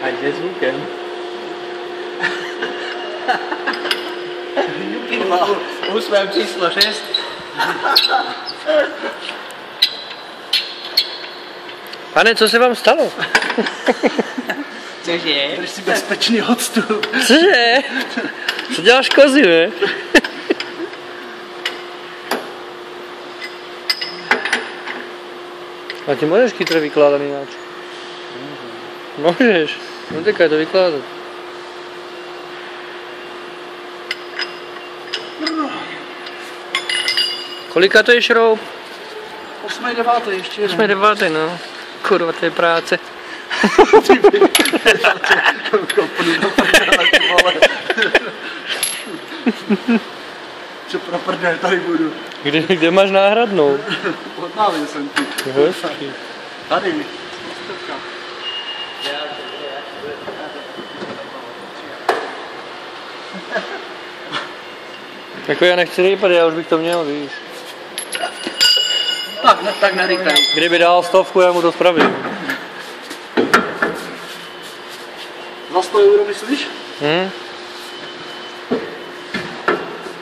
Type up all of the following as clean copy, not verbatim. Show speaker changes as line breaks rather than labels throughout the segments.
A jde zvukem. Usmím číslo 6.
Pane, co se vám stalo?
Cože?
Drž si bezpečný odstup.
Cože? Co děláš kozy, ne? A ty můžeš chytře vykládat jináč. Můžeš. No tak je to vykládat. Kolika to je šroub?
8. 9. ještě jeden.
8. 9. no. Kurva, to je práce.
Co pro prdel tady budu.
Kde máš náhradnou?
Odnálil jsem ty.
Hezký.
Tady.
Jako já nechci rýpat, já už bych to měl, víš.
Tak narýpej.
Kdyby dal 100, já mu to spravím.
Za 100 euro myslíš?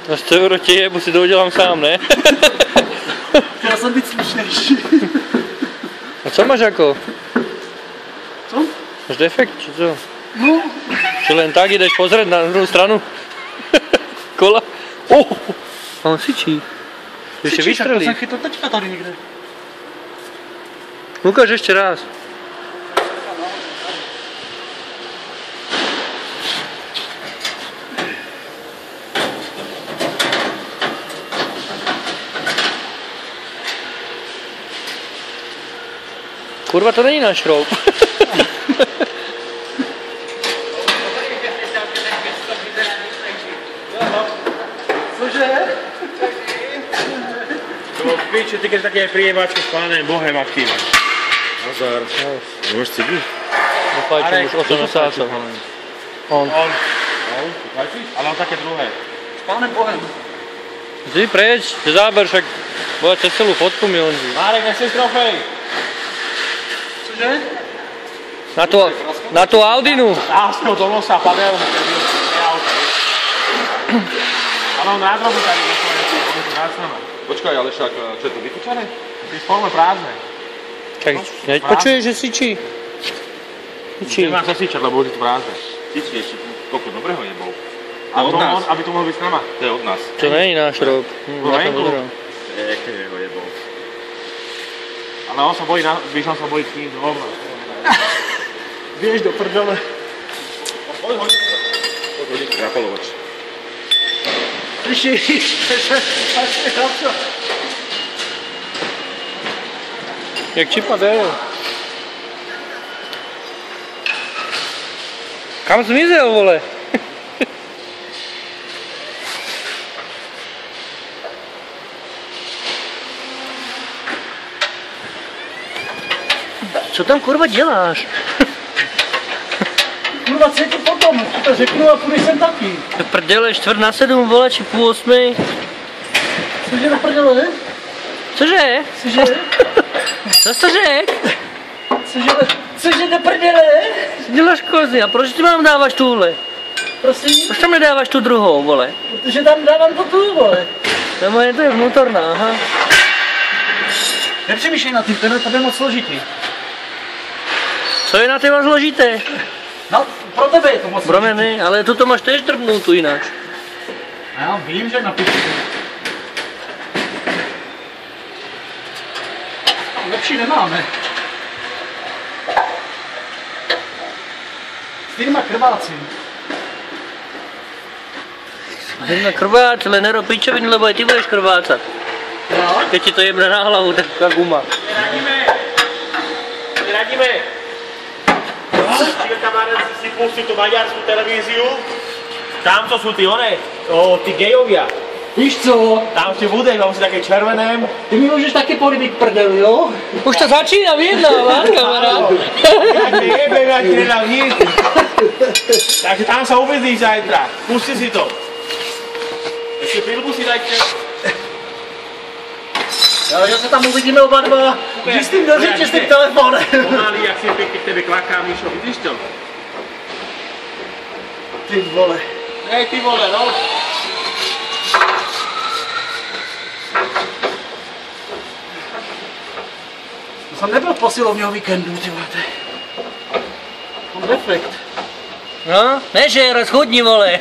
Na 100 euro ti je, si to udělám sám, ne?
Chtěl jsem být slušnější.
A co máš jako?
Co?
Máš defekt, či co?
No.
Či len tak jdeš pozrieť na druhou stranu? Kola? A on syčí. Ještě
To
vystřelí.
jsem chytil teďka tady někde.
Ukáž ještě raz. Kurva, to není náš šroub.
Cože?
Piče, ty keď také prijevačky s Pánem Bohem aktívne. Nazar. Môžeš cítiť?
No fajčím už 8 mesácov. On.
Ty fajčíš? Ale on také druhé.
S Pánem Bohem.
Ty preč, ty záber, však bude cez celú fotku mi Honzi.
Márek, nechceš trofej?
Cože?
Na tú Audinu.
Náskol do nosa, padel mu, keď byl auto. Ale on nádrobu tady nepovedal, on je tu nácnama. Počkaj, ale však, čo je to vykučané? Ty forme prázdne.
Tak nepočuješ, že syčí? Syčí.
Nemá sa syčať, lebo už je to prázdne.
Syčí ešte, koľko dobrého nebol.
A to on, aby to mohol byť s nama.
To je od nás.
To není náš šroub.
venku.
Jakého jebol.
Ale on sa bojí, Vyšan sa bojí s ním dvom.
Běž do prdele.
Poď
Hodík zapalovač.
Slyšíš?
Jak čipa jde? Kam zmizel, vole? Co tam kurva děláš?
Kurva, co je to potom? To řeknu a půjdeš sem taky.
To prdele, 6:45, vole, či 7:30.
Cože na prdele?
Cože?
Cože?
Co jsi to řek?
Cože na prdele?
Co děláš kozy? A proč ty mám dáváš tuhle?
Prosím?
Proč tam nedáváš tu druhou, vole?
Protože tam dávám to tu, vole.
To je vnútorná, aha.
Nepřemýšlej nad tím, to je moc složitý.
Co je na teba zložité?
No, pro tebe je to moc
Pro mě
složitý.
ne, ale tuto máš tež drbnoutu jinak.
A já vím, že na piču. Lepší nemáme. Firma krvácím.
Jdeme krváč, ale nero pičoviny, lebo aj ty budeš krvácat.
Jo?
Keď ti to jebne na hlavu, tak jak guma.
Radíme. Čiže kamarád si pustí tú maďarskú televíziu. Tam to sú tí tí gejovia.
Víš co?
Tam si budeš, mám si také červené.
Ty mi můžeš taky polibit prdel, jo?
Už to začíná vyjednávat, kamarád.
Ja ti jebem, ja ti nedám nic. Takže tam sa uvidíš zajtra. Pusti si to. Ešte filmu si dajte.
Jo, že se tam uvidíme oba dva. Když s tím do řeče s tím telefonem.
Pomaly, jak si pěkně k tebe klaká, Míšo, vidíš to?
Ty vole.
Hej, ty vole, no.
To jsem nebyl posilovního víkendu, ty vole. Mám defekt.
No, nežer, schudni, vole.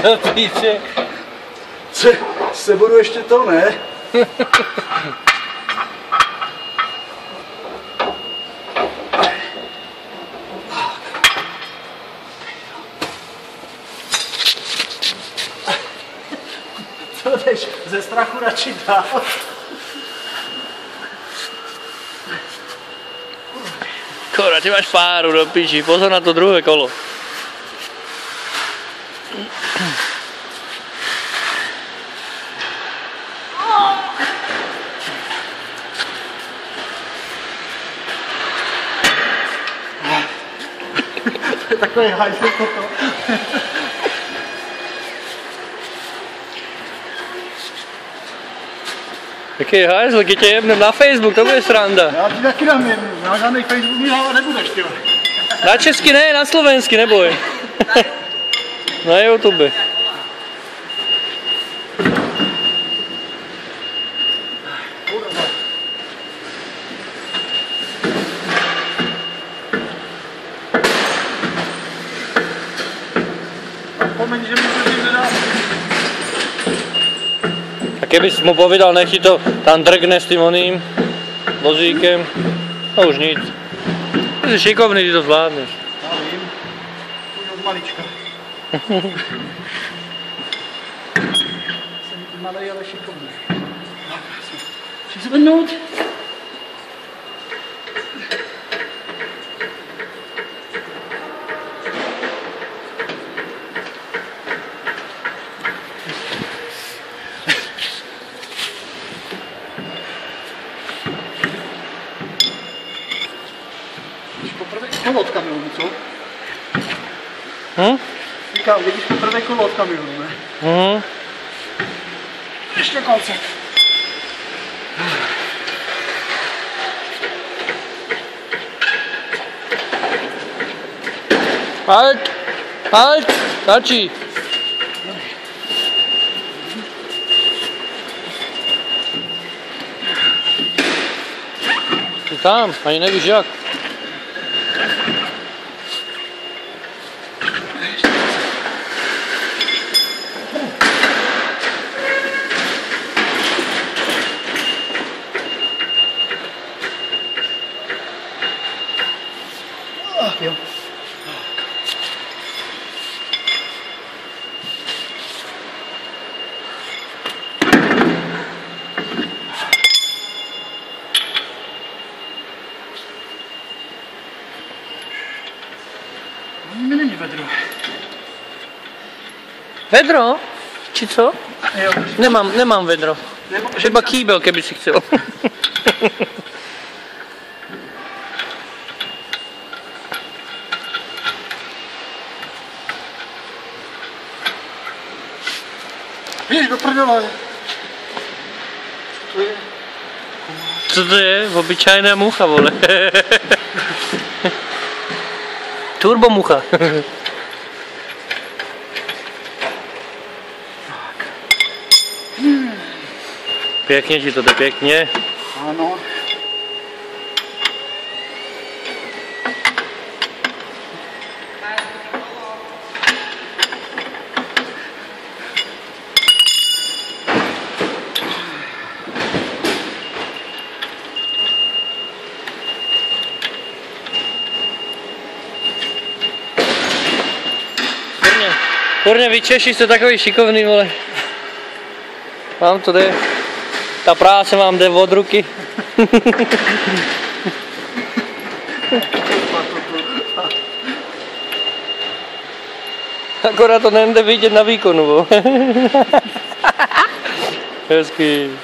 Do píče.
Se budu ještě to, ne? Co jdeš ze strachu radši dál?
Kora, ty máš páru do píči, pozor na to druhé kolo.
Takový hajzl toto.
Jaký hajzl, když tě jebnem na Facebook, to bude sranda.
Já ti taky dám jednu, na žádnej Facebook mi dávat nebudeš, ty vole.
Na česky ne, na slovensky, neboj. Na YouTube.
Pomeň, že mi to někde dá.
A kebys mu povedal, nech ti to tam drgne s tým oným vozíkem, no už nic. Ty jsi šikovný, ty to zvládneš.
Já vím. Už od malička. Jsem malej, ale šikovný. Chci se vednout? Poprvé kolo od kamionu, co? Říkám, vidíš poprvé kolo od kamionu, ne? Ještě konce.
Halt! Halt! Stačí! Ty tam, ani nevíš jak.
Jo. Mi není vedro.
Vedro? Či co?
Jo.
Nemám vedro. Třeba kýbel, keby si chcel.
Víš, do prdele. Co je?
Co to je? Obyčajná mucha, vole. Turbomucha. Pěkně ti to jde, pěkně.
Ano.
Kurně, vy Češi jste takový šikovný, vole. Vám to jde. Ta práce vám jde od ruky. Akorát to nejde vidět na výkonu, vole. Hezký.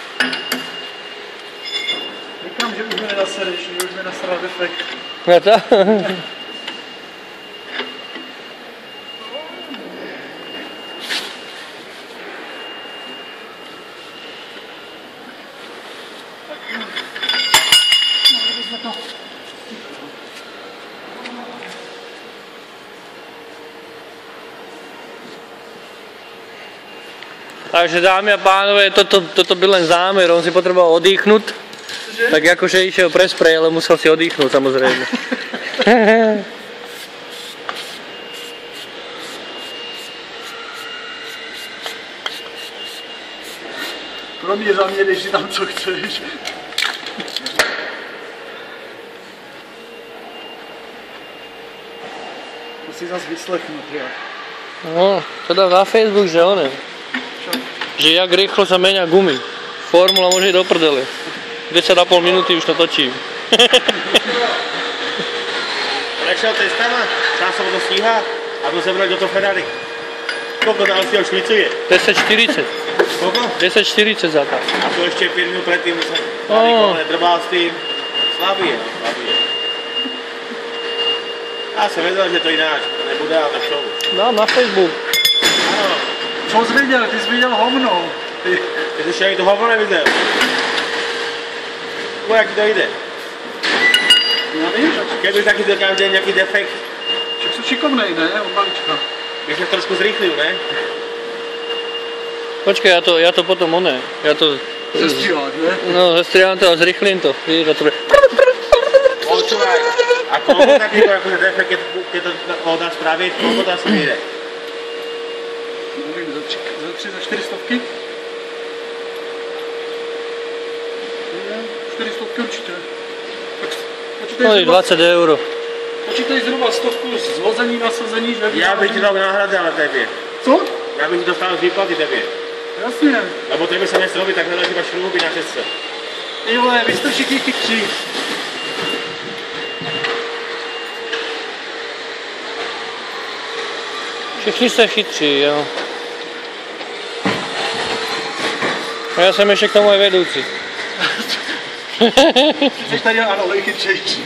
Říkám, že už mi nenasereš, že už mi nasral defekt.
Já to? Takže dámy a pánové, toto byl len zámer, on si potreboval oddychnúť. Tak akože išiel pre sprej, ale musel si oddychnúť samozrejme.
Kromě za mě, když si tam co chceš. To si zase vyslechnout, jo.
No, teda na Facebook, že oné. Že jak rýchlo sa menia gumy. Formula môže ísť do prdele. 10,5 minúty už to točím.
Prešiel testama, sám sa to stíha a to zebrať do toho Ferrari. Koľko tam si ho šlicuje?
10,40.
Koľko?
10,40 za to.
A to ešte 5 minút predtým sa drbal s tým. Slabý je, slabý je. Ja som vedel, že to ináč nebude, ale čo?
Dám na Facebook.
Áno.
Co jsi viděl? Ty jsi viděl hovno.
Ty jsi ještě ani to hovno neviděl. No jak to jde?
Já vím,
Kdyby taky to každý nějaký defekt.
že jsou šikovnej, ne? Od malička.
Bych se trošku zrychlil, ne?
Počkej, ja to potom oné. Ja to...
Zestříláš, ne?
No, zestrieľam to a zrychlím to. Vidíš, a to bude...
Počúvaj. A koľko takýto akože defekt, keď to dá spraviť, koľko to asi vyjde?
Nevím, za 4 stovky? 4 stovky určitě.
No, 20 euro.
Počítej zhruba 100 zvození, nasazení, že?
Ja bych ti dal nahradzal tebe.
Co?
Ja bych dostal z výplaty tebe.
Jasně.
Lebo tebe sa nechce robiť, tak hľadaš iba šrúby na šestce.
Ty vole, vy jste všichni chytří.
Všichni jste chytří, jo. A já jsem ještě k tomu aj vedoucí.
Jsi tady ano, nejchytřejší.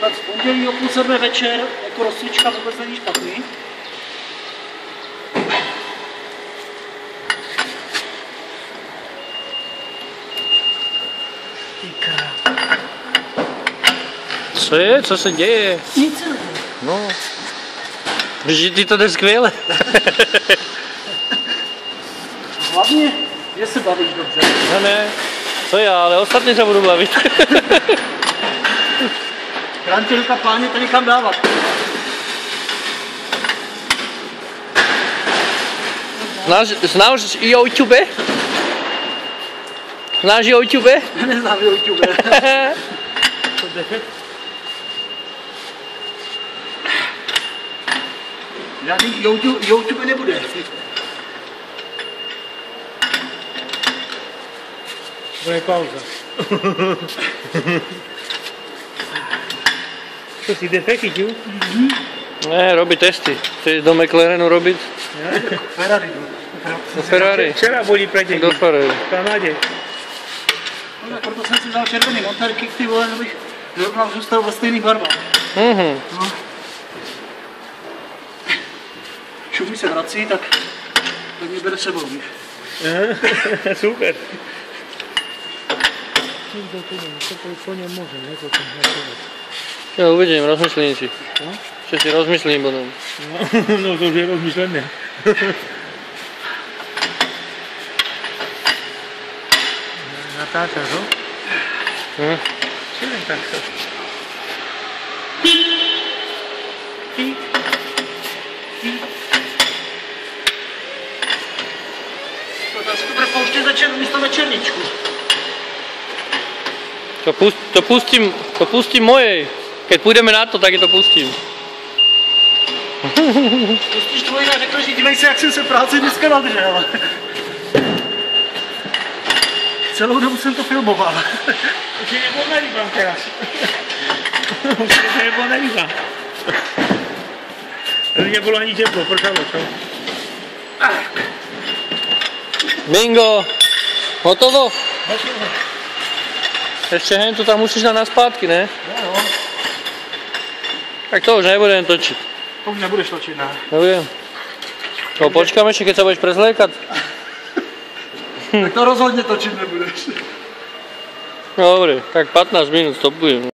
Tak v pondělí o 6:30 večer, jako rozcvička vůbec není špatný.
Co je? Co se děje?
Nic.
No. Že ti to jde skvěle.
Hlavně, že se bavíš dobře.
Ne. Co já, ale ostatní se budu bavit.
Krantělka pláně to někam dávat.
Znáš YouTube? Znáš YouTube?
Neznám YouTube. Žádný YouTube nebude.
Bude pauza. Co si defekt chytil?
Ne, robí testy. Chceš do McLarenu robiť?
Ferrari.
Do Ferrari.
Včera boli preteky.
Do Ferrari.
V Kanade.
No, proto jsem si vzal červený monterky, ty vole, abych zrovna zůstal ve stejných barvách.
Mhm.
No. Šumí se vrací, tak mě bere sebou, víš.
Super.
Ja uvidím, rozmyslím si. Ešte si rozmyslím potom.
No to už je rozmyslené. Natáčaš, no?
Hm.
Čili takto.
To si to bude pouštět místo večerničku.
To pustím mojej. Keď půjdeme na to, tak je to pustím.
Pustíš tvoji a řekl, že dívej se, jak jsem se práci dneska nadržel. Celou dobu jsem to filmoval.
Už je nebol na rybám teraz. Už je nebol na rybám. Nebolo ani teplo, pršalo, čo?
Bingo! Hotovo? Ešte hen tu tam musíš dať na zpátky, ne?
No.
Tak to už nebudem točiť.
To už nebudeš točit, ne?
Nebudem. No počkám ešte, keď sa budeš prezliekať.
Tak to rozhodně točit nebudeš.
Dobre, tak 15 minút stopujem.